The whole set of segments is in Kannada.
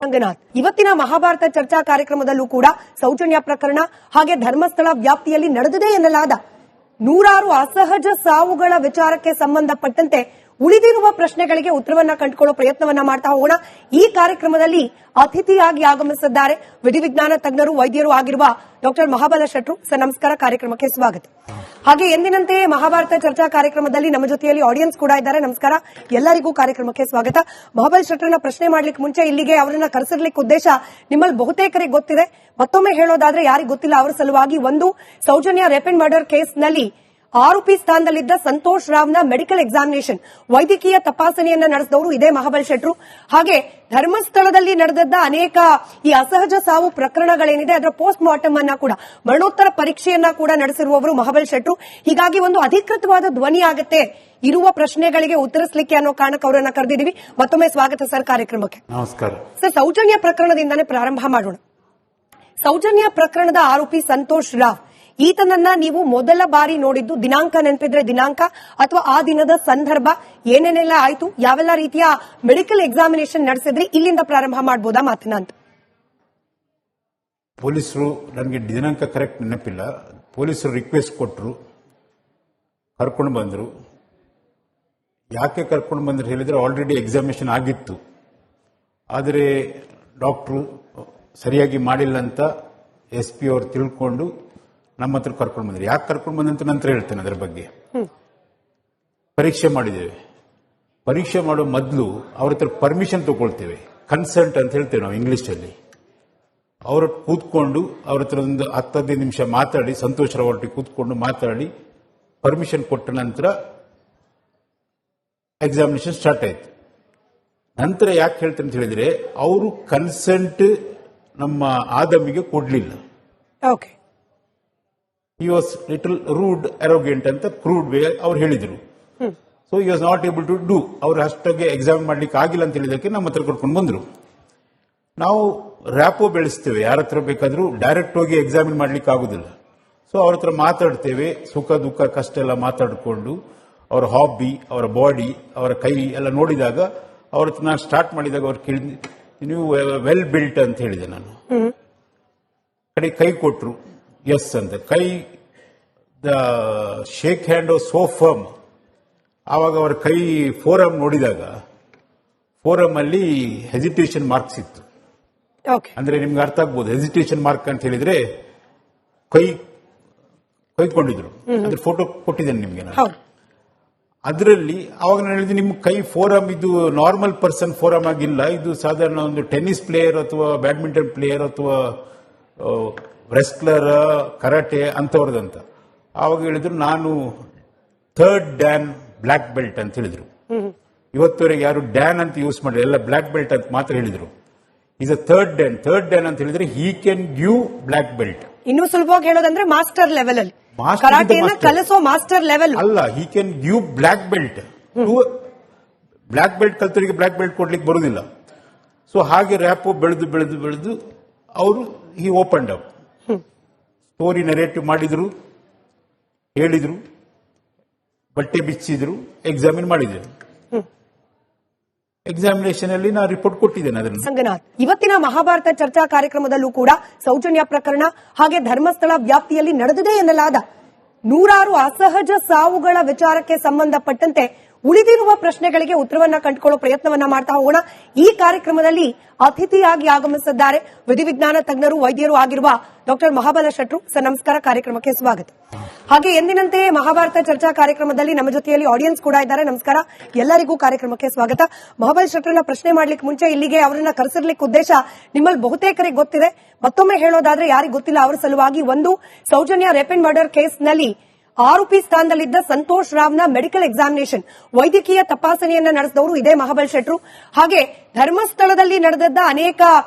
ಸಂಗನಾಥ್. ಇವತ್ತಿನ ಮಹಾಭಾರತ ಚರ್ಚಾ ಕಾರ್ಯಕ್ರಮದಲ್ಲೂ ಕೂಡ ಸೌಜನ್ಯ ಪ್ರಕರಣ ಹಾಗೆ ಧರ್ಮಸ್ಥಳ ವ್ಯಾಪ್ತಿಯಲ್ಲಿ ನಡೆದಿದೆ ಎನ್ನಲಾದ ನೂರಾರು ಅಸಹಜ ಸಾವುಗಳ ವಿಚಾರಕ್ಕೆ ಸಂಬಂಧಪಟ್ಟಂತೆ ಉಳಿದಿರುವ ಪ್ರಶ್ನೆಗಳಿಗೆ ಉತ್ತರವನ್ನ ಕಂಡುಕೊಳ್ಳೋ ಪ್ರಯತ್ನವನ್ನ ಮಾಡ್ತಾ ಹೋಗೋಣ. ಈ ಕಾರ್ಯಕ್ರಮದಲ್ಲಿ ಅತಿಥಿಯಾಗಿ ಆಗಮಿಸಿದ್ದಾರೆ ವಿಧಿವಿಜ್ಞಾನ ತಜ್ಞರು ವೈದ್ಯರು ಆಗಿರುವ ಡಾಕ್ಟರ್ ಮಹಾಬಲ ಶೆಟ್ರು. ಸರ್ ನಮಸ್ಕಾರ, ಕಾರ್ಯಕ್ರಮಕ್ಕೆ ಸ್ವಾಗತ. ಹಾಗೆ ಎಂದಿನಂತೆ ಮಹಾಭಾರತ ಚರ್ಚಾ ಕಾರ್ಯಕ್ರಮದಲ್ಲಿ ನಮ್ಮ ಜೊತೆಯಲ್ಲಿ ಆಡಿಯನ್ಸ್ ಕೂಡ ಇದ್ದಾರೆ. ನಮಸ್ಕಾರ, ಎಲ್ಲರಿಗೂ ಕಾರ್ಯಕ್ರಮಕ್ಕೆ ಸ್ವಾಗತ. ಮಹಾಬಲ ಶೆಟ್ರನ್ನ ಪ್ರಶ್ನೆ ಮಾಡ್ಲಿಕ್ಕೆ ಮುಂಚೆ ಇಲ್ಲಿಗೆ ಅವರನ್ನ ಕರೆಸಿರ್ಲಿಕ್ಕೆ ಉದ್ದೇಶ ನಿಮ್ಮಲ್ಲಿ ಬಹುತೇಕರಿಗೆ ಗೊತ್ತಿದೆ. ಮತ್ತೊಮ್ಮೆ ಹೇಳೋದಾದ್ರೆ ಯಾರಿಗೆ ಗೊತ್ತಿಲ್ಲ ಅವರ ಸಲುವಾಗಿ, ಒಂದು ಸೌಜನ್ಯ ರೇಪ್ ಅಂಡ್ ಮರ್ಡರ್ ಕೇಸ್ನಲ್ಲಿ ಆರೋಪಿ ಸ್ಥಾನದಲ್ಲಿದ್ದ ಸಂತೋಷ್ ರಾವ್ನ ಮೆಡಿಕಲ್ ಎಕ್ಸಾಮಿನೇಷನ್ ವೈದ್ಯಕೀಯ ತಪಾಸಣೆಯನ್ನ ನಡೆಸಿದವರು ಇದೇ ಮಹಾಬಲ ಶೆಟ್ರು. ಹಾಗೆ ಧರ್ಮಸ್ಥಳದಲ್ಲಿ ನಡೆದದ್ದ ಅನೇಕ ಈ ಅಸಹಜ ಸಾವು ಪ್ರಕರಣಗಳೇನಿದೆ ಅದರ ಪೋಸ್ಟ್ ಮಾರ್ಟಮ್ ಅನ್ನ ಕೂಡ ಮರಣೋತ್ತರ ಪರೀಕ್ಷೆಯನ್ನ ಕೂಡ ನಡೆಸಿರುವವರು ಮಹಾಬಲ ಶೆಟ್ರು. ಹೀಗಾಗಿ ಒಂದು ಅಧಿಕೃತವಾದ ಧ್ವನಿ ಆಗುತ್ತೆ ಇರುವ ಪ್ರಶ್ನೆಗಳಿಗೆ ಉತ್ತರಿಸಲಿಕ್ಕೆ ಅನ್ನೋ ಕಾರಣಕ್ಕೆ ಅವರನ್ನ ಕರೆದಿದ್ದೀವಿ. ಮತ್ತೊಮ್ಮೆ ಸ್ವಾಗತ ಸರ್ ಕಾರ್ಯಕ್ರಮಕ್ಕೆ. ನಮಸ್ಕಾರ ಸರ್, ಸೌಜನ್ಯ ಪ್ರಕರಣದಿಂದಾನೇ ಪ್ರಾರಂಭ ಮಾಡೋಣ. ಸೌಜನ್ಯ ಪ್ರಕರಣದ ಆರೋಪಿ ಸಂತೋಷ್ ರಾವ್, ಈತನನ್ನ ನೀವು ಮೊದಲ ಬಾರಿ ನೋಡಿದ್ದು ದಿನಾಂಕ ನೆನಪಿದ್ರೆ ದಿನಾಂಕ ಅಥವಾ ಆ ದಿನದ ಸಂದರ್ಭ ಏನೇನೆಲ್ಲ ಆಯ್ತು, ಯಾವೆಲ್ಲ ರೀತಿಯ ಮೆಡಿಕಲ್ ಎಕ್ಸಾಮಿನೇಷನ್ ನಡೆಸಿದ್ರಿ, ಇಲ್ಲಿಂದ ಪ್ರಾರಂಭ ಮಾಡಬಹುದಾ ಮಾತನ್ನ ಅಂತ? ಪೊಲೀಸರು, ನನಗೆ ದಿನಾಂಕ ಕರೆಕ್ಟ್ ನೆನಪಿಲ್ಲ, ಪೊಲೀಸರು ರಿಕ್ವೆಸ್ಟ್ ಕೊಟ್ಟರು, ಕರ್ಕೊಂಡು ಬಂದರು. ಯಾಕೆ ಕರ್ಕೊಂಡು ಬಂದ್ರು ಹೇಳಿದ್ರೆ ಆಲ್ರೆಡಿ ಎಕ್ಸಾಮಿನೇಷನ್ ಆಗಿತ್ತು, ಆದರೆ ಡಾಕ್ಟ್ರು ಸರಿಯಾಗಿ ಮಾಡಿಲ್ಲ ಅಂತ SP ಅವರು ತಿಳ್ಕೊಂಡು ನಮ್ಮ ಹತ್ರ ಕರ್ಕೊಂಡು ಬಂದ್ರು. ಯಾಕೆ ಕರ್ಕೊಂಡು ಬಂದಂತ ನಂತರ ಹೇಳ್ತೇನೆ ಅದರ ಬಗ್ಗೆ. ಪರೀಕ್ಷೆ ಮಾಡಿದ್ದೇವೆ. ಪರೀಕ್ಷೆ ಮಾಡೋ ಮೊದಲು ಅವ್ರ ಹತ್ರ ಪರ್ಮಿಷನ್ ತಗೊಳ್ತೇವೆ, ಕನ್ಸಲ್ಟ್ ಅಂತ ಹೇಳ್ತೇವೆ ನಾವು ಇಂಗ್ಲಿಷಲ್ಲಿ. ಅವ್ರ ಕೂತ್ಕೊಂಡು ಅವ್ರ ಹತ್ರ ಒಂದು 10-15 ನಿಮಿಷ ಮಾತಾಡಿ, ಸಂತೋಷ್ ರಾವ್ ಒಟ್ಟಿಗೆ ಕೂತ್ಕೊಂಡು ಮಾತಾಡಿ ಪರ್ಮಿಷನ್ ಕೊಟ್ಟ ನಂತರ ಎಕ್ಸಾಮಿನೇಷನ್ ಸ್ಟಾರ್ಟ್ ಆಯ್ತು. ನಂತರ ಯಾಕೆ ಹೇಳ್ತೇನೆ ಅಂತ ಹೇಳಿದ್ರೆ, ಅವರು ಕನ್ಸೆಂಟ್ ನಮ್ಮ ಆದಮಿಗೆ ಕೊಡ್ಲಿಲ್ಲ. Okay, he was little rude, arrogant ಅಂತ ಕ್ರೂಡ್ ವೇ ಅವ್ರು ಹೇಳಿದ್ರು. So he was not able to do, ಅವ್ರು ಅಷ್ಟಾಗಿ ಎಕ್ಸಾಮ್ ಮಾಡ್ಲಿಕ್ಕೆ ಆಗಿಲ್ಲ ಅಂತ ಹೇಳಿದಕ್ಕೆ ನಮ್ಮ ಹತ್ರ ಕರ್ಕೊಂಡು ಬಂದ್ರು. ನಾವು ರ್ಯಾಪೋ ಬೆಳೆಸ್ತೇವೆ, ಯಾರ ಹತ್ರ ಬೇಕಾದ್ರೂ ಡೈರೆಕ್ಟ್ ಹೋಗಿ ಎಕ್ಸಾಮಿನ್ ಮಾಡ್ಲಿಕ್ಕೆ ಆಗುದಿಲ್ಲ. ಸೊ ಅವ್ರ ಹತ್ರ ಮಾತಾಡ್ತೇವೆ, ಸುಖ ದುಃಖ ಕಷ್ಟ ಎಲ್ಲ ಮಾತಾಡಿಕೊಂಡು ಅವರ ಹಾಬಿ, ಅವರ ಬಾಡಿ, ಅವರ ಕೈ ಎಲ್ಲ ನೋಡಿದಾಗ ಅವ್ರ ಹತ್ರ ನಾನು ಸ್ಟಾರ್ಟ್ ಮಾಡಿದಾಗ ಅವ್ರು ಕೇಳಿದ್, ನೀವು ವೆಲ್ ಬಿಲ್ಟ್ ಅಂತ ಹೇಳಿದೆ. ನಾನು ಕಡೆ ಕೈ ಕೊಟ್ರು, ಎಸ್ ಅಂತ. ಕೈ the shake hand so firm. ಆವಾಗ ಅವರ ಕೈ ಫೋರಮ್ ನೋಡಿದಾಗ ಫೋರಮ್ ಅಲ್ಲಿ ಹೆಸಿಟೇಷನ್ ಮಾರ್ಕ್ಸ್ ಇತ್ತು. ಅಂದ್ರೆ ನಿಮ್ಗೆ ಅರ್ಥ ಆಗ್ಬೋದು, ಹೆಸಿಟೇಷನ್ ಮಾರ್ಕ್ ಅಂತ ಹೇಳಿದ್ರೆ ಕೈಕೊಂಡಿದ್ರು. ಅದ್ರ ಫೋಟೋ ಕೊಟ್ಟಿದ್ದೇನೆ ನಿಮ್ಗೆ ನಾನು. ಅದರಲ್ಲಿ ಅವಾಗ ನಾನು ಹೇಳಿದೆ, ನಿಮ್ಮ ಕೈ ಫೋರಮ್ ಇದು ನಾರ್ಮಲ್ ಪರ್ಸನ್ ಫೋರಮ್ ಆಗಿಲ್ಲ, ಇದು ಸಾಧಾರಣ ಒಂದು ಟೆನ್ನಿಸ್ ಪ್ಲೇಯರ್ ಅಥವಾ ಬ್ಯಾಡ್ಮಿಂಟನ್ ಪ್ಲೇಯರ್ ಅಥವಾ ರೆಸ್ಲರ್, ಕರಾಟೆ ಅಂತವ್ರದಂತ. ಆವಾಗ ಹೇಳಿದ್ರು, ನಾನು 3rd ಡ್ಯಾನ್ ಬ್ಲ್ಯಾಕ್ ಬೆಲ್ಟ್ ಅಂತ ಹೇಳಿದ್ರು. ಇವತ್ತವರೆಗೆ ಯಾರು ಡ್ಯಾನ್ ಅಂತ ಯೂಸ್ ಮಾಡಿಲ್ಲ, ಎಲ್ಲ ಬ್ಲ್ಯಾಕ್ ಬೆಲ್ಟ್ ಅಂತ ಮಾತ್ರ ಹೇಳಿದ್ರು. Is a 3rd Dan. 3rd Dan ಅಂತ ಹೇಳಿದ್ರೆ he can give black belt. ಇನ್ನು ಸುಲಭವಾಗಿ ಹೇಳೋದಂದ್ರೆ ಮಾಸ್ಟರ್ ಲೆವೆಲ್ ಅಲ್ಲಿ, ಕರಾಟೆಯನ್ನ ಕಲಿಸೋ ಮಾಸ್ಟರ್ ಲೆವೆಲ್ ಅಲ್ಲ, he can give black belt. Black belt ಕಲ್ತರಿಗೆ ಬ್ಲ್ಯಾಕ್ ಬೆಲ್ಟ್ ಕೊಡ್ಲಿಕ್ಕೆ ಬರುದಿಲ್ಲ. ಸೊ ಹಾಗೆ ರ್ಯಾಪೋ ಬೆಳೆದು ಬೆಳೆದು ಬೆಳೆದು ಅವರು he opened up. Story narrative ಮಾಡಿದ್ರು, ಹೇಳಿದ್ರು, ಬಟ್ಟೆ ಬಿಚ್ಚಿದ್ರು, ಎಕ್ಸಾಮಿನ್ ಮಾಡಿದ್ರು. ಎಕ್ಸಾಮಿನೇಷನ್ ಅಲ್ಲಿ ನಾನು ರಿಪೋರ್ಟ್ ಕೊಟ್ಟಿದ್ದೇನೆ ಅದನ್ನು. ಸಂಗನಾಥ್, ಇವತ್ತಿನ ಮಹಾಭಾರತ ಚರ್ಚಾ ಕಾರ್ಯಕ್ರಮದಲ್ಲೂ ಕೂಡ ಸೌಜನ್ಯ ಪ್ರಕರಣ ಹಾಗೆ ಧರ್ಮಸ್ಥಳ ವ್ಯಾಪ್ತಿಯಲ್ಲಿ ನಡೆದಿದೆ ಎನ್ನಲಾದ ನೂರಾರು ಅಸಹಜ ಸಾವುಗಳ ವಿಚಾರಕ್ಕೆ ಸಂಬಂಧಪಟ್ಟಂತೆ ಉಳಿದಿರುವ ಪ್ರಶ್ನೆಗಳಿಗೆ ಉತ್ತರವನ್ನ ಕಂಡುಕೊಳ್ಳೋ ಪ್ರಯತ್ನವನ್ನ ಮಾಡ್ತಾ ಹೋಗೋಣ. ಈ ಕಾರ್ಯಕ್ರಮದಲ್ಲಿ ಅತಿಥಿಯಾಗಿ ಆಗಮಿಸಿದ್ದಾರೆ ವಿಧಿವಿಜ್ಞಾನ ತಜ್ಞರು ವೈದ್ಯರು ಆಗಿರುವ ಡಾಕ್ಟರ್ ಮಹಾಬಲ ಶೆಟ್ರು. ಸರ್ ನಮಸ್ಕಾರ, ಕಾರ್ಯಕ್ರಮಕ್ಕೆ ಸ್ವಾಗತ. ಹಾಗೆ ಎಂದಿನಂತೆ ಮಹಾಭಾರತ ಚರ್ಚಾ ಕಾರ್ಯಕ್ರಮದಲ್ಲಿ ನಮ್ಮ ಜೊತೆಯಲ್ಲಿ ಆಡಿಯನ್ಸ್ ಕೂಡ ಇದ್ದಾರೆ. ನಮಸ್ಕಾರ, ಎಲ್ಲರಿಗೂ ಕಾರ್ಯಕ್ರಮಕ್ಕೆ ಸ್ವಾಗತ. ಮಹಾಬಲ ಶೆಟ್ರನ್ನ ಪ್ರಶ್ನೆ ಮಾಡ್ಲಿಕ್ಕೆ ಮುಂಚೆ ಇಲ್ಲಿಗೆ ಅವರನ್ನ ಕರೆಸಿರ್ಲಿಕ್ಕೆ ಉದ್ದೇಶ ನಿಮ್ಮಲ್ಲಿ ಬಹುತೇಕರಿಗೆ ಗೊತ್ತಿದೆ. ಮತ್ತೊಮ್ಮೆ ಹೇಳೋದಾದ್ರೆ ಯಾರಿಗೆ ಗೊತ್ತಿಲ್ಲ ಅವರ ಸಲುವಾಗಿ, ಒಂದು ಸೌಜನ್ಯ ರೇಪ್ ಅಂಡ್ ಮರ್ಡರ್ ಕೇಸ್ನಲ್ಲಿ ಆರೋಪಿ ಸ್ಥಾನದಲ್ಲಿದ್ದ ಸಂತೋಷ್ ರಾವ್ನ ಮೆಡಿಕಲ್ ಎಕ್ಸಾಮಿನೇಷನ್ ವೈದ್ಯಕೀಯ ತಪಾಸಣೆಯನ್ನ ನಡೆಸಿದವರು ಇದೇ ಮಹಾಬಲ ಶೆಟ್ರು. ಹಾಗೆ ಧರ್ಮಸ್ಥಳದಲ್ಲಿ ನಡೆದದ್ದ ಅನೇಕ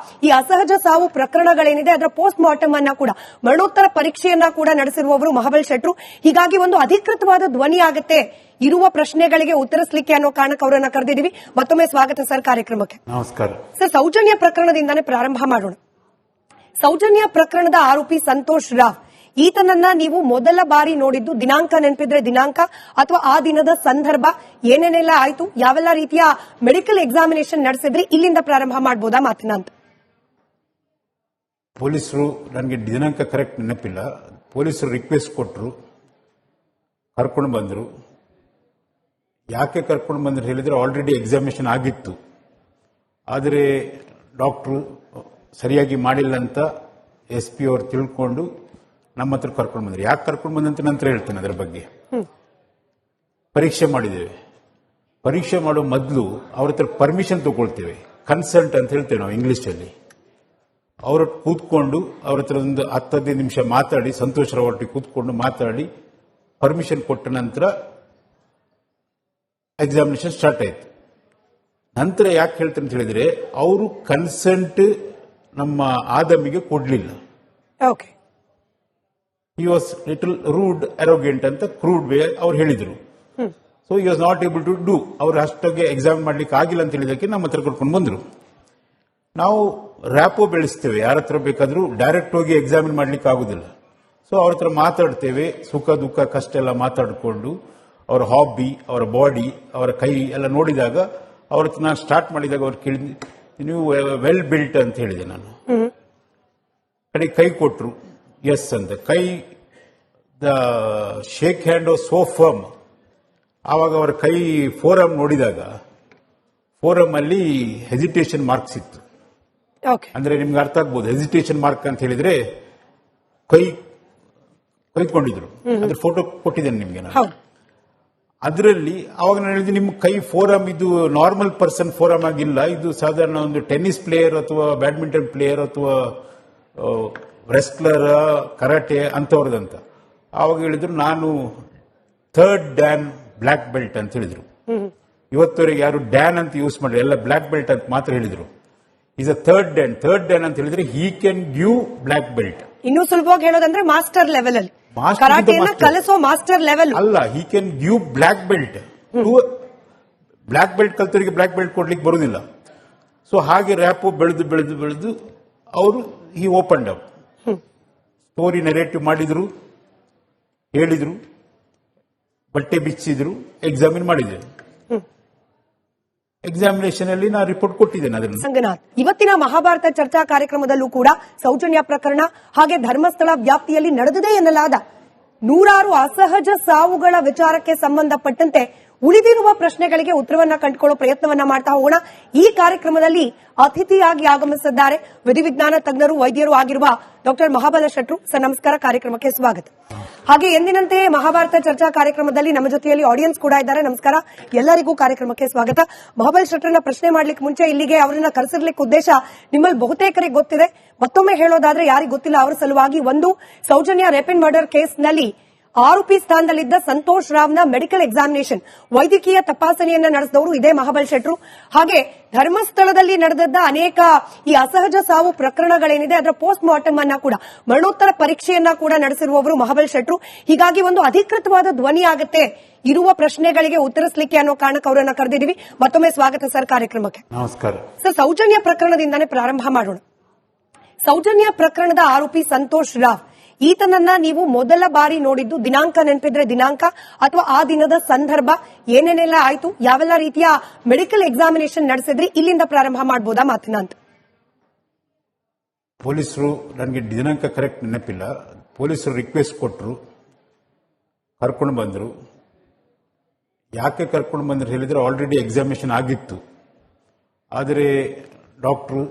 ಈ ಅಸಹಜ ಸಾವು ಪ್ರಕರಣಗಳೇನಿದೆ ಅದರ ಪೋಸ್ಟ್ ಮಾರ್ಟಮ್ ಅನ್ನ ಕೂಡ ಮರಣೋತ್ತರ ಪರೀಕ್ಷೆಯನ್ನ ಕೂಡ ನಡೆಸಿರುವವರು ಮಹಾಬಲ ಶೆಟ್ರು. ಹೀಗಾಗಿ ಒಂದು ಅಧಿಕೃತವಾದ ಧ್ವನಿ ಆಗುತ್ತೆ ಇರುವ ಪ್ರಶ್ನೆಗಳಿಗೆ ಉತ್ತರಿಸಲಿಕ್ಕೆ ಅನ್ನೋ ಕಾರಣಕ್ಕೆ ಅವರನ್ನ ಕರೆದಿದ್ದೀವಿ. ಮತ್ತೊಮ್ಮೆ ಸ್ವಾಗತ ಸರ್ ಕಾರ್ಯಕ್ರಮಕ್ಕೆ. ನಮಸ್ಕಾರ ಸರ್, ಸೌಜನ್ಯ ಪ್ರಕರಣದಿಂದಾನೇ ಪ್ರಾರಂಭ ಮಾಡೋಣ. ಸೌಜನ್ಯ ಪ್ರಕರಣದ ಆರೋಪಿ ಸಂತೋಷ್ ರಾವ್, ಈತನನ್ನ ನೀವು ಮೊದಲ ಬಾರಿ ನೋಡಿದ್ದು ದಿನಾಂಕ ನೆನಪಿದ್ರೆ ದಿನಾಂಕ ಅಥವಾ ಆ ದಿನದ ಸಂದರ್ಭ ಏನೇನೆಲ್ಲ ಆಯ್ತು, ಯಾವೆಲ್ಲ ರೀತಿಯ ಮೆಡಿಕಲ್ ಎಕ್ಸಾಮಿನೇಷನ್ ನಡೆಸಿದ್ರಿ, ಇಲ್ಲಿಂದ ಪ್ರಾರಂಭ ಮಾಡಬಹುದಾ ಮಾತನ್ನ ಅಂತ? ಪೊಲೀಸರು ನನಗೆ ದಿನಾಂಕ ಕರೆಕ್ಟ್ ನೆನಪಿಲ್ಲ. ಪೊಲೀಸರು ರಿಕ್ವೆಸ್ಟ್ ಕೊಟ್ಟರು, ಕರ್ಕೊಂಡು ಬಂದರು. ಯಾಕೆ ಕರ್ಕೊಂಡು ಬಂದ್ರು ಹೇಳಿದ್ರೆ ಆಲ್ರೆಡಿ ಎಕ್ಸಾಮಿನೇಷನ್ ಆಗಿತ್ತು, ಆದರೆ ಡಾಕ್ಟ್ರು ಸರಿಯಾಗಿ ಮಾಡಿಲ್ಲ ಅಂತ SP ಅವರು ತಿಳ್ಕೊಂಡು ನಮ್ಮ ಹತ್ರ ಕರ್ಕೊಂಡು ಬಂದ್ರು. ಯಾಕೆ ಕರ್ಕೊಂಡು ಬಂದಂತ ನಂತರ ಹೇಳ್ತೇನೆ ಅದರ ಬಗ್ಗೆ. ಪರೀಕ್ಷೆ ಮಾಡಿದ್ದೇವೆ. ಪರೀಕ್ಷೆ ಮಾಡೋ ಮೊದಲು ಅವ್ರ ಹತ್ರ ಪರ್ಮಿಷನ್ ತಗೊಳ್ತೇವೆ, ಕನ್ಸಲ್ಟ್ ಅಂತ ಹೇಳ್ತೇವೆ ನಾವು ಇಂಗ್ಲಿಷಲ್ಲಿ. ಅವ್ರ ಕೂತ್ಕೊಂಡು ಅವ್ರ ಹತ್ರ ಒಂದು 10-15 ನಿಮಿಷ ಮಾತಾಡಿ, ಸಂತೋಷರ ಒಟ್ಟಿಗೆ ಕೂತ್ಕೊಂಡು ಮಾತಾಡಿ ಪರ್ಮಿಷನ್ ಕೊಟ್ಟ ನಂತರ ಎಕ್ಸಾಮಿನೇಷನ್ ಸ್ಟಾರ್ಟ್ ಆಯ್ತು. ನಂತರ ಯಾಕೆ ಹೇಳ್ತೇನೆ ಅಂತ ಹೇಳಿದ್ರೆ ಅವರು ಕನ್ಸೆಂಟ್ ನಮ್ಮ ಆದಮಿಗೆ ಕೊಡ್ಲಿಲ್ಲ. Okay, he was little rude arrogant ಅಂತ ಕ್ರೂಡ್ ವೇ ಅವ್ರು ಹೇಳಿದ್ರು. So he was not able to do. ಅವ್ರು ಅಷ್ಟಾಗೆ ಎಕ್ಸಾಮ್ ಮಾಡ್ಲಿಕ್ಕೆ ಆಗಿಲ್ಲ ಅಂತ ಹೇಳಿದಕ್ಕೆ ನಮ್ಮ ಹತ್ರ ಕರ್ಕೊಂಡು ಬಂದ್ರು. ನಾವು ರ್ಯಾಪೋ ಬೆಳೆಸ್ತೇವೆ, ಯಾರ ಹತ್ರ ಬೇಕಾದ್ರೂ ಡೈರೆಕ್ಟ್ ಹೋಗಿ ಎಕ್ಸಾಮಿನ್ ಮಾಡ್ಲಿಕ್ಕೆ ಆಗುದಿಲ್ಲ. ಸೊ ಅವ್ರ ಹತ್ರ ಮಾತಾಡ್ತೇವೆ, ಸುಖ ದುಃಖ ಕಷ್ಟ ಎಲ್ಲ ಮಾತಾಡಿಕೊಂಡು ಅವರ ಹಾಬಿ, ಅವರ ಬಾಡಿ, ಅವರ ಕೈ ಎಲ್ಲ ನೋಡಿದಾಗ ಅವ್ರ ಹತ್ರ ನಾನು ಸ್ಟಾರ್ಟ್ ಮಾಡಿದಾಗ ಅವ್ರು ಕೇಳಿದ್, ನೀವು ವೆಲ್ ಬಿಲ್ಟ್ ಅಂತ ಹೇಳಿದೆ. ನಾನು ಕಡೆ ಕೈ ಕೊಟ್ರು, ಎಸ್ ಅಂತ. ಕೈ the shake hand so firm. ಆವಾಗ ಅವರ ಕೈ ಫೋರಮ್ ನೋಡಿದಾಗ ಫೋರಮ್ ಅಲ್ಲಿ ಹೆಸಿಟೇಷನ್ ಮಾರ್ಕ್ಸ್ ಇತ್ತು. ಅಂದ್ರೆ ನಿಮ್ಗೆ ಅರ್ಥ ಆಗ್ಬೋದು, ಹೆಸಿಟೇಷನ್ ಮಾರ್ಕ್ ಅಂತ ಹೇಳಿದ್ರೆ ಕೈಕೊಂಡಿದ್ರು. ಅದ್ರ ಫೋಟೋ ಕೊಟ್ಟಿದ್ದೇನೆ ನಿಮ್ಗೆ ನಾನು. ಅದರಲ್ಲಿ ಅವಾಗ ನಾನು ಹೇಳಿದೆ, ನಿಮ್ಮ ಕೈ ಫೋರಮ್ ಇದು ನಾರ್ಮಲ್ ಪರ್ಸನ್ ಫೋರಮ್ ಆಗಿಲ್ಲ, ಇದು ಸಾಧಾರಣ ಒಂದು ಟೆನ್ನಿಸ್ ಪ್ಲೇಯರ್ ಅಥವಾ ಬ್ಯಾಡ್ಮಿಂಟನ್ ಪ್ಲೇಯರ್ ಅಥವಾ ರೆಸ್ಲರ್, ಕರಾಟೆ ಅಂತವ್ರದಂತ. ಆವಾಗ ಹೇಳಿದ್ರು, ನಾನು 3rd ಡ್ಯಾನ್ ಬ್ಲ್ಯಾಕ್ ಬೆಲ್ಟ್ ಅಂತ ಹೇಳಿದ್ರು. ಇವತ್ತವರೆಗೆ ಯಾರು ಡ್ಯಾನ್ ಅಂತ ಯೂಸ್ ಮಾಡಿ, ಎಲ್ಲ ಬ್ಲ್ಯಾಕ್ ಬೆಲ್ಟ್ ಅಂತ ಮಾತ್ರ ಹೇಳಿದ್ರು. Is a 3rd Dan. 3rd Dan ಅಂತ ಹೇಳಿದ್ರೆ he can give black belt. ಇನ್ನೂ ಸುಲಭವಾಗಿ ಹೇಳೋದಂದ್ರೆ ಮಾಸ್ಟರ್ ಲೆವೆಲ್ ಅಲ್ಲಿ, ಕರಾಟೆಯನ್ನ ಕಲಿಸೋ ಮಾಸ್ಟರ್ ಲೆವೆಲ್ ಅಲ್ಲ, he can give black belt. Black belt ಕಲ್ತವರಿಗೆ ಬ್ಲ್ಯಾಕ್ ಬೆಲ್ಟ್ ಕೊಡ್ಲಿಕ್ಕೆ ಬರುವುದಿಲ್ಲ. ಸೊ ಹಾಗೆ ರ್ಯಾಪೋ ಬೆಳೆದು ಬೆಳೆದು ಬೆಳೆದು ಅವರು he opened up. Story narrative ಮಾಡಿದ್ರು, ಹೇಳಿದ್ರು, ಬಟ್ಟೆ ಬಿಚ್ಚಿದ್ರು, ಎಕ್ಸಾಮಿನ್ ಮಾಡಿದ್ರು. ಎಕ್ಸಾಮಿನೇಷನ್ ಅಲ್ಲಿ ನಾ ರಿಪೋರ್ಟ್ ಕೊಟ್ಟಿದ್ದೇನೆ ಅದನ್ನು. ಸಂಗನಾಥ್, ಇವತ್ತಿನ ಮಹಾಭಾರತ ಚರ್ಚಾ ಕಾರ್ಯಕ್ರಮದಲ್ಲೂ ಕೂಡ ಸೌಜನ್ಯ ಪ್ರಕರಣ ಹಾಗೆ ಧರ್ಮಸ್ಥಳ ವ್ಯಾಪ್ತಿಯಲ್ಲಿ ನಡೆದಿದೆ ಎನ್ನಲಾದ 100 ಅಸಹಜ ಸಾವುಗಳ ವಿಚಾರಕ್ಕೆ ಸಂಬಂಧಪಟ್ಟಂತೆ ಉಳಿದಿರುವ ಪ್ರಶ್ನೆಗಳಿಗೆ ಉತ್ತರವನ್ನ ಕಂಡುಕೊಳ್ಳೋ ಪ್ರಯತ್ನವನ್ನ ಮಾಡ್ತಾ ಹೋಗೋಣ. ಈ ಕಾರ್ಯಕ್ರಮದಲ್ಲಿ ಅತಿಥಿಯಾಗಿ ಆಗಮಿಸಿದ್ದಾರೆ ವಿಧಿವಿಜ್ಞಾನ ತಜ್ಞರು, ವೈದ್ಯರು ಆಗಿರುವ ಡಾಕ್ಟರ್ ಮಹಾಬಲ ಶೆಟ್ರು. ಸರ್ ನಮಸ್ಕಾರ, ಕಾರ್ಯಕ್ರಮಕ್ಕೆ ಸ್ವಾಗತ. ಹಾಗೆ ಎಂದಿನಂತೆ ಮಹಾಭಾರತ ಚರ್ಚಾ ಕಾರ್ಯಕ್ರಮದಲ್ಲಿ ನಮ್ಮ ಜೊತೆಯಲ್ಲಿ ಆಡಿಯನ್ಸ್ ಕೂಡ ಇದ್ದಾರೆ. ನಮಸ್ಕಾರ, ಎಲ್ಲರಿಗೂ ಕಾರ್ಯಕ್ರಮಕ್ಕೆ ಸ್ವಾಗತ. ಮಹಾಬಲ ಶೆಟ್ರನ್ನ ಪ್ರಶ್ನೆ ಮಾಡ್ಲಿಕ್ಕೆ ಮುಂಚೆ ಇಲ್ಲಿಗೆ ಅವರನ್ನ ಕರೆಸಿರ್ಲಿಕ್ಕೆ ಉದ್ದೇಶ ನಿಮ್ಮಲ್ಲಿ ಬಹುತೇಕರಿಗೆ ಗೊತ್ತಿದೆ. ಮತ್ತೊಮ್ಮೆ ಹೇಳೋದಾದ್ರೆ ಯಾರಿಗೆ ಗೊತ್ತಿಲ್ಲ ಅವರ ಸಲುವಾಗಿ, ಒಂದು ಸೌಜನ್ಯ ರೇಪ್ ಅಂಡ್ ಮರ್ಡರ್ ಕೇಸ್ನಲ್ಲಿ ಆರೋಪಿ ಸ್ಥಾನದಲ್ಲಿದ್ದ ಸಂತೋಷ್ ರಾವ್ನ ಮೆಡಿಕಲ್ ಎಕ್ಸಾಮಿನೇಷನ್, ವೈದ್ಯಕೀಯ ತಪಾಸಣೆಯನ್ನ ನಡೆಸಿದವರು ಇದೇ ಮಹಾಬಲ ಶೆಟ್ರು. ಹಾಗೆ ಧರ್ಮಸ್ಥಳದಲ್ಲಿ ನಡೆದದ್ದ ಅನೇಕ ಈ ಅಸಹಜ ಸಾವು ಪ್ರಕರಣಗಳೇನಿದೆ ಅದರ ಪೋಸ್ಟ್ ಮಾರ್ಟಮ್ ಅನ್ನ ಕೂಡ, ಮರಣೋತ್ತರ ಪರೀಕ್ಷೆಯನ್ನ ಕೂಡ ನಡೆಸಿರುವವರು ಮಹಾಬಲ ಶೆಟ್ರು. ಹೀಗಾಗಿ ಒಂದು ಅಧಿಕೃತವಾದ ಧ್ವನಿ ಆಗುತ್ತೆ ಇರುವ ಪ್ರಶ್ನೆಗಳಿಗೆ ಉತ್ತರಿಸಲಿಕ್ಕೆ ಅನ್ನೋ ಕಾರಣಕ್ಕೆ ಅವರನ್ನ ಕರೆದಿದ್ದೀವಿ. ಮತ್ತೊಮ್ಮೆ ಸ್ವಾಗತ ಸರ್ ಕಾರ್ಯಕ್ರಮಕ್ಕೆ. ನಮಸ್ಕಾರ ಸರ್, ಸೌಜನ್ಯ ಪ್ರಕರಣದಿಂದಾನೇ ಪ್ರಾರಂಭ ಮಾಡೋಣ. ಸೌಜನ್ಯ ಪ್ರಕರಣದ ಆರೋಪಿ ಸಂತೋಷ್ ರಾವ್, ಈತನನ್ನ ನೀವು ಮೊದಲ ಬಾರಿ ನೋಡಿದ್ದು ದಿನಾಂಕ ನೆನಪಿದ್ರೆ ದಿನಾಂಕ ಅಥವಾ ಆ ದಿನದ ಸಂದರ್ಭ, ಏನೇನೆಲ್ಲ ಆಯ್ತು, ಯಾವೆಲ್ಲ ರೀತಿಯ ಮೆಡಿಕಲ್ ಎಕ್ಸಾಮಿನೇಷನ್ ನಡೆಸಿದ್ರಿ, ಇಲ್ಲಿಂದ ಪ್ರಾರಂಭ ಮಾಡಬಹುದಾ ಮಾತನ್ನ ಅಂತ. ಪೊಲೀಸರು ನನಗೆ ದಿನಾಂಕ ಕರೆಕ್ಟ್ ನೆನಪಿಲ್ಲ. ಪೊಲೀಸರು ರಿಕ್ವೆಸ್ಟ್ ಕೊಟ್ಟರು, ಕರ್ಕೊಂಡು ಬಂದರು. ಯಾಕೆ ಕರ್ಕೊಂಡು ಬಂದ್ರು ಹೇಳಿದ್ರೆ ಆಲ್ರೆಡಿ ಎಕ್ಸಾಮಿನೇಷನ್ ಆಗಿತ್ತು, ಆದರೆ ಡಾಕ್ಟ್ರು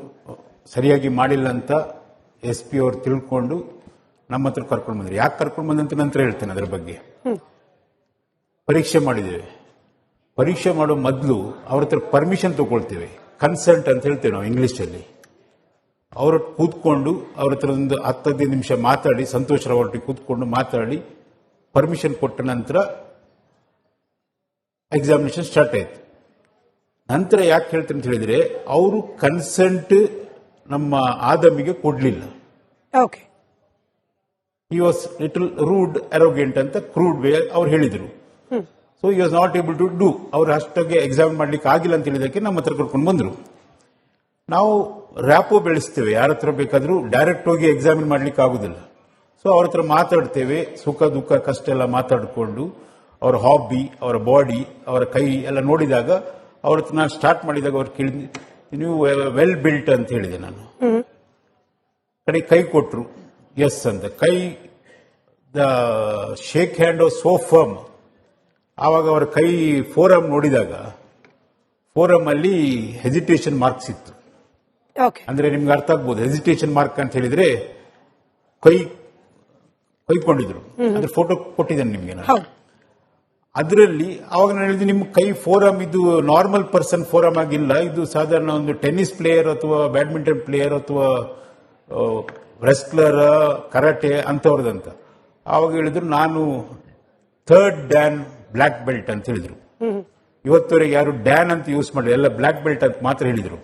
ಸರಿಯಾಗಿ ಮಾಡಿಲ್ಲ ಅಂತ SP ಅವರು ತಿಳ್ಕೊಂಡು ನಮ್ಮ ಹತ್ರ ಕರ್ಕೊಂಡು ಬಂದ್ರು. ಯಾಕೆ ಕರ್ಕೊಂಡು ಬಂದಂತ ನಂತರ ಹೇಳ್ತೇನೆ ಅದರ ಬಗ್ಗೆ. ಪರೀಕ್ಷೆ ಮಾಡಿದ್ದೇವೆ. ಪರೀಕ್ಷೆ ಮಾಡೋ ಮೊದಲು ಅವ್ರ ಹತ್ರ ಪರ್ಮಿಷನ್ ತಗೊಳ್ತೇವೆ, ಕನ್ಸಲ್ಟ್ ಅಂತ ಹೇಳ್ತೇವೆ ನಾವು ಇಂಗ್ಲಿಷಲ್ಲಿ. ಅವ್ರ ಕೂತ್ಕೊಂಡು ಅವ್ರ ಹತ್ರ ಒಂದು 10-15 ನಿಮಿಷ ಮಾತಾಡಿ, ಸಂತೋಷರ ಒಟ್ಟಿಗೆ ಕೂತ್ಕೊಂಡು ಮಾತಾಡಿ ಪರ್ಮಿಷನ್ ಕೊಟ್ಟ ನಂತರ ಎಕ್ಸಾಮಿನೇಷನ್ ಸ್ಟಾರ್ಟ್ ಆಯ್ತು. ನಂತರ ಯಾಕೆ ಹೇಳ್ತೇನೆ ಅಂತ ಹೇಳಿದ್ರೆ ಅವರು ಕನ್ಸೆಂಟ್ ನಮ್ಮ ಆದಮಿಗೆ ಕೊಡ್ಲಿಲ್ಲ. Okay, he was little rude arrogant ಅಂತ ಕ್ರೂಡ್ ವೇ ಅವ್ರು ಹೇಳಿದ್ರು. So he was not able to do. ಅವ್ರು ಅಷ್ಟಾಗೆ ಎಕ್ಸಾಮ್ ಮಾಡ್ಲಿಕ್ಕೆ ಆಗಿಲ್ಲ ಅಂತ ಹೇಳಿದಕ್ಕೆ ನಮ್ಮ ಹತ್ರ ಕರ್ಕೊಂಡು ಬಂದ್ರು. ನಾವು ರ್ಯಾಪೋ ಬೆಳೆಸ್ತೇವೆ, ಯಾರ ಹತ್ರ ಬೇಕಾದ್ರೂ ಡೈರೆಕ್ಟ್ ಹೋಗಿ ಎಕ್ಸಾಮಿನ್ ಮಾಡ್ಲಿಕ್ಕೆ ಆಗುದಿಲ್ಲ. ಸೊ ಅವ್ರ ಹತ್ರ ಮಾತಾಡ್ತೇವೆ, ಸುಖ ದುಃಖ ಕಷ್ಟ ಎಲ್ಲ ಮಾತಾಡಿಕೊಂಡು ಅವರ ಹಾಬಿ, ಅವರ ಬಾಡಿ, ಅವರ ಕೈ ಎಲ್ಲ ನೋಡಿದಾಗ ಅವ್ರ ಹತ್ರ ನಾನು ಸ್ಟಾರ್ಟ್ ಮಾಡಿದಾಗ ಅವ್ರು ಕೇಳಿದ್, ನೀವು ವೆಲ್ ಬಿಲ್ಟ್ ಅಂತ ಹೇಳಿದೆ ನಾನು. ಕಡೆ ಕೈ ಕೊಟ್ರು, ಎಸ್ ಅಂತ. ಕೈ the shake hand so firm. ಆವಾಗ ಅವರ ಕೈ ಫೋರಮ್ ನೋಡಿದಾಗ ಫೋರಮ್ ಅಲ್ಲಿ ಹೆಸಿಟೇಷನ್ ಮಾರ್ಕ್ಸ್ ಇತ್ತು. ಓಕೆ. ಅಂದ್ರೆ ನಿಮ್ಗೆ ಅರ್ಥ ಆಗ್ಬೋದು, ಹೆಸಿಟೇಷನ್ ಮಾರ್ಕ್ ಅಂತ ಹೇಳಿದ್ರೆ ಕೈಕೊಂಡಿದ್ರು. ಅದ್ರ ಫೋಟೋ ಕೊಟ್ಟಿದ್ದೇನೆ ನಿಮ್ಗೆ ನಾನು. ಹೌದು. ಅದರಲ್ಲಿ ಅವಾಗ ನಾನು ಹೇಳಿದೆ, ನಿಮ್ಮ ಕೈ ಫೋರಮ್ ಇದು ನಾರ್ಮಲ್ ಪರ್ಸನ್ ಫೋರಮ್ ಆಗಿಲ್ಲ, ಇದು ಸಾಧಾರಣ ಒಂದು ಟೆನ್ನಿಸ್ ಪ್ಲೇಯರ್ ಅಥವಾ ಬ್ಯಾಡ್ಮಿಂಟನ್ ಪ್ಲೇಯರ್ ಅಥವಾ ರೆಸ್ಲರ್, ಕರಾಟೆ ಅಂತವ್ರದಂತ. ಆವಾಗ ಹೇಳಿದ್ರು, ನಾನು ಥರ್ಡ್ ಡ್ಯಾನ್ ಬ್ಲ್ಯಾಕ್ ಬೆಲ್ಟ್ ಅಂತ ಹೇಳಿದ್ರು. ಇವತ್ತವರೆಗೆ ಯಾರು ಡ್ಯಾನ್ ಅಂತ ಯೂಸ್ ಮಾಡಲಿ, ಎಲ್ಲ ಬ್ಲ್ಯಾಕ್ ಬೆಲ್ಟ್ ಅಂತ ಮಾತ್ರ ಹೇಳಿದ್ರು.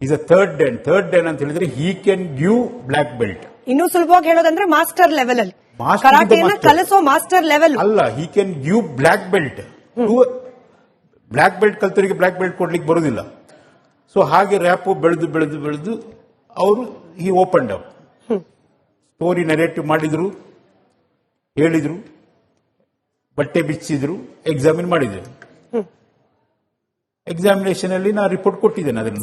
ಈಸ್ ಅ ಥರ್ಡ್ ಡ್ಯಾನ್ ಅಂತ ಹೇಳಿದ್ರೆ he can give black belt. ಇನ್ನೂ ಸುಲಭವಾಗಿ ಹೇಳೋದಂದ್ರೆ ಮಾಸ್ಟರ್ ಲೆವೆಲ್ ಅಲ್ಲಿ, Master ಕರಾಟೆಯನ್ನ master. ಕಲಿಸೋ ಮಾಸ್ಟರ್ ಲೆವೆಲ್ ಅಲ್ಲ, he can give black belt. Black belt ಕಲ್ತರಿಗೆ ಬ್ಲ್ಯಾಕ್ ಬೆಲ್ಟ್ ಕೊಡ್ಲಿಕ್ಕೆ ಬರುದಿಲ್ಲ. ಸೊ ಹಾಗೆ ರ್ಯಾಪು ಬೆಳೆದು ಅವರು ಈ ಓಪನ್ ಅಪ್ ಸ್ಟೋರಿ ನರೇಟಿವ್ ಮಾಡಿದ್ರು, ಹೇಳಿದ್ರು, ಬಟ್ಟೆ ಬಿಚ್ಚಿದ್ರು, ಎಕ್ಸಾಮಿನ್ ಮಾಡಿದ್ರು. ಎಕ್ಸಾಮಿನೇಷನ್ ಅಲ್ಲಿ ನಾ ರಿಪೋರ್ಟ್ ಕೊಟ್ಟಿದ್ದೇನೆ ಅದನ್ನು.